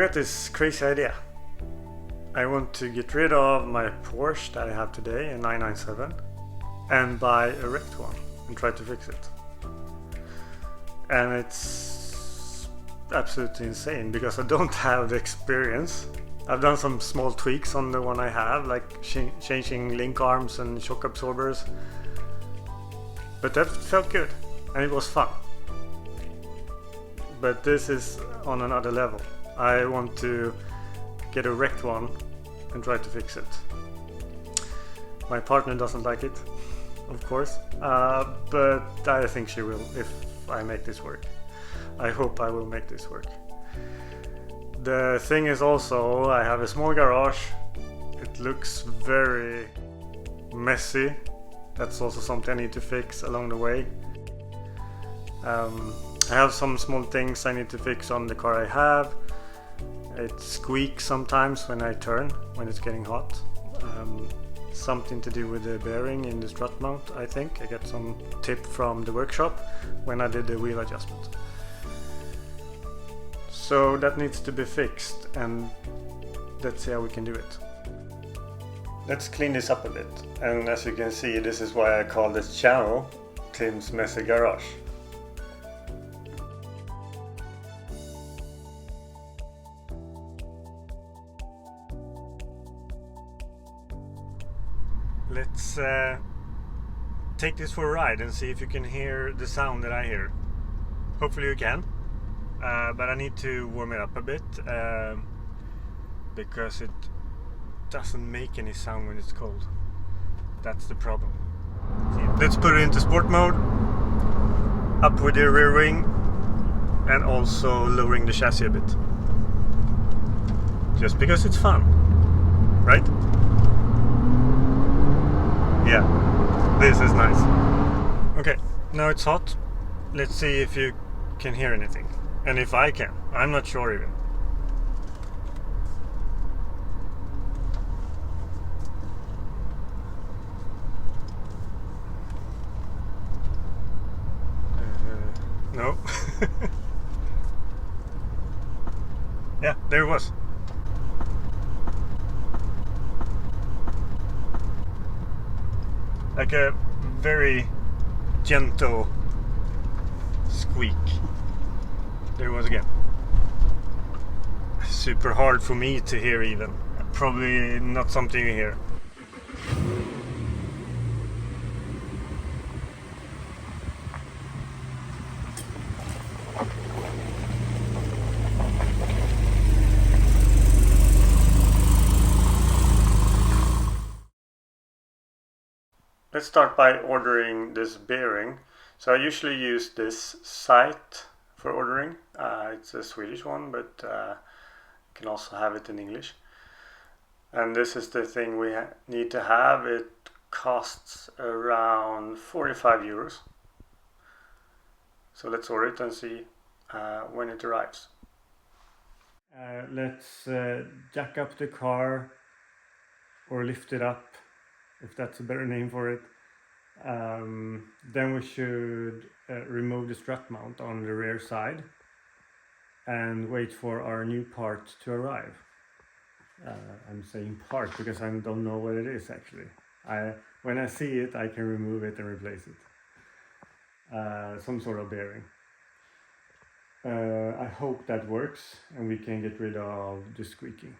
got this crazy idea. I want to get rid of my Porsche that I have today, a 997, and buy a wrecked one and try to fix it. And it's absolutely insane because I don't have the experience. I've done some small tweaks on the one I have, like changing link arms and shock absorbers, but that felt good and it was fun. But this is on another level. I want to get a wrecked one and try to fix it. My partner doesn't like it, of course, but I think she will if I make this work. I hope I will make this work. The thing is also, I have a small garage. It looks very messy. That's also something I need to fix along the way. I have some small things I need to fix on the car I have. It squeaks sometimes when I turn, when it's getting hot. Something to do with the bearing in the strut mount, I think. I got some tip from the workshop when I did the wheel adjustment. So that needs to be fixed, and let's see how we can do it. Let's clean this up a bit, and as you can see, this is why I call this channel Tim's Messy Garage. Let's take this for a ride and see if you can hear the sound that I hear. Hopefully you can. But I need to warm it up a bit because it doesn't make any sound when it's cold. That's the problem. Let's put it into sport mode, up with the rear wing, and also lowering the chassis a bit. Just because it's fun, right? Yeah, this is nice. Okay, now it's hot. Let's see if you can hear anything. And if I can, I'm not sure even. No. Yeah, there it was. Like a very gentle squeak. There it was again. Super hard for me to hear even. Probably not something you hear. Let's start by ordering this bearing. So I usually use this site for ordering. It's a Swedish one, but you can also have it in English. And this is the thing we need to have. It costs around 45 euros. So let's order it and see when it arrives. Let's jack up the car or lift it up, if that's a better name for it. Then we should remove the strut mount on the rear side and wait for our new part to arrive. I'm saying part because I don't know what it is actually. When I see it, I can remove it and replace it. Some sort of bearing. I hope that works and we can get rid of the squeaking.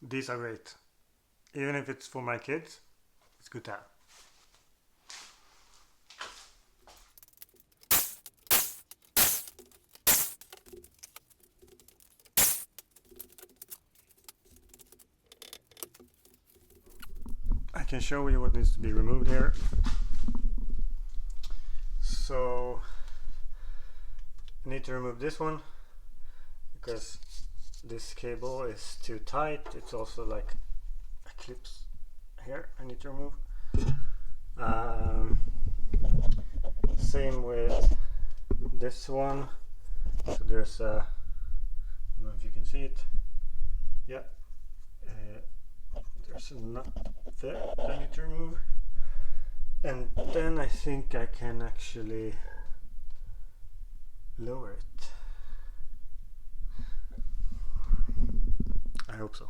These are great. Even if it's for my kids, it's good to have. I can show you what needs to be removed here. So I need to remove this one because this cable is too tight. It's also like a clips here I need to remove. Same with this one. So there's a, I don't know if you can see it. Yeah, there's a nut there that I need to remove. And then I think I can actually lower it. I hope so.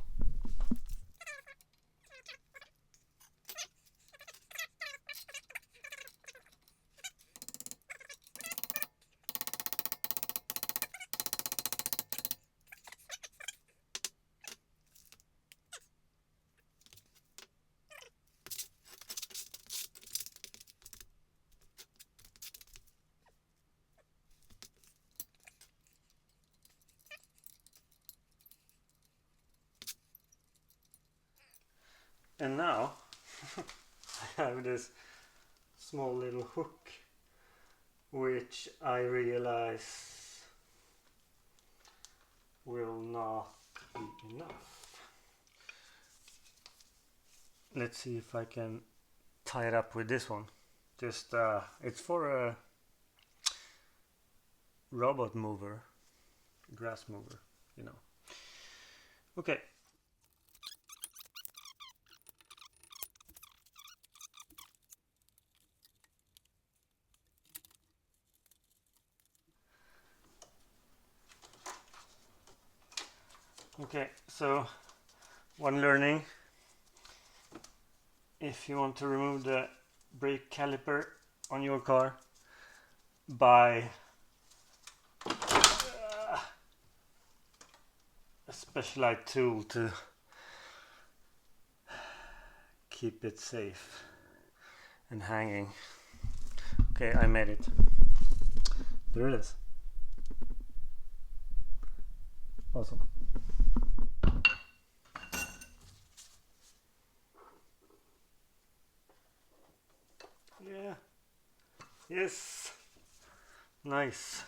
And now I have this small little hook, which I realize will not be enough. Let's see if I can tie it up with this one. Just it's for a robot mover, grass mover, you know. Okay. Okay, so one learning: if you want to remove the brake caliper on your car, buy a specialized tool to keep it safe and hanging. Okay, I made it. There it is. Awesome. Yeah. Yes. Nice.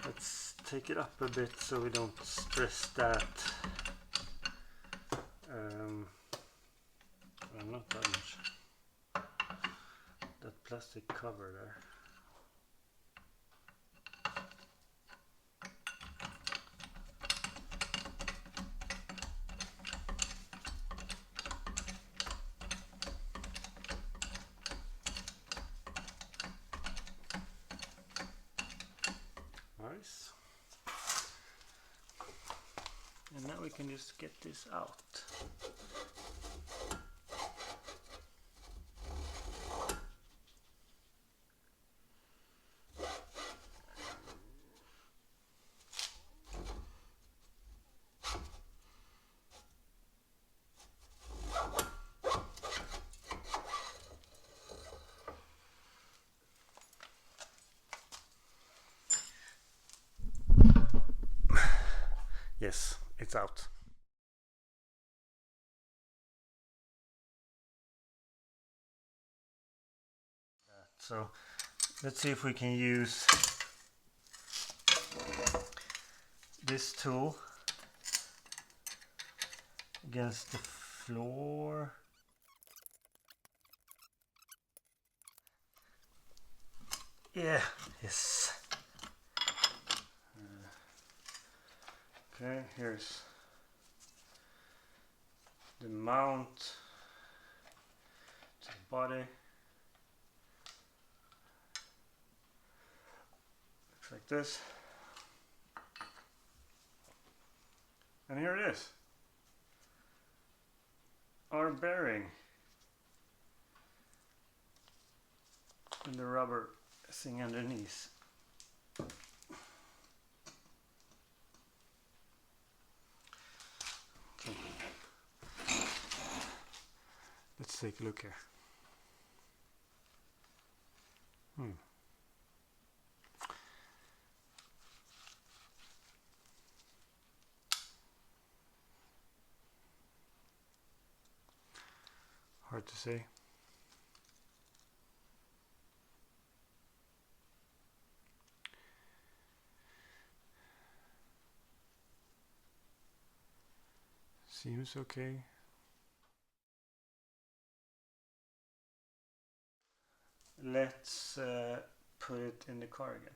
Let's take it up a bit so we don't stress that. Not that much. That plastic cover there. Nice. And now we can just get this out. Yes, it's out. So let's see if we can use this tool against the floor. Yeah, yes. Okay, here's the mount to the body. Looks like this. And here it is. Our bearing. And the rubber thing underneath. Okay. Let's take a look here. Hard to say. Seems okay. Let's put it in the car again,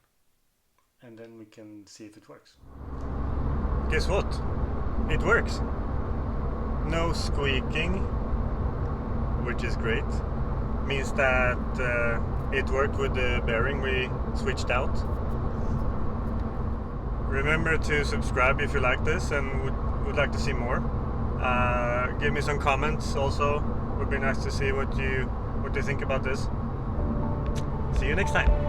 and then we can see if it works. Guess what? It works. No squeaking, which is great. means that it worked with the bearing we switched out. Remember to subscribe if you like this and would like to see more. Give me some comments also. Would be nice to see what you think about this. See you next time.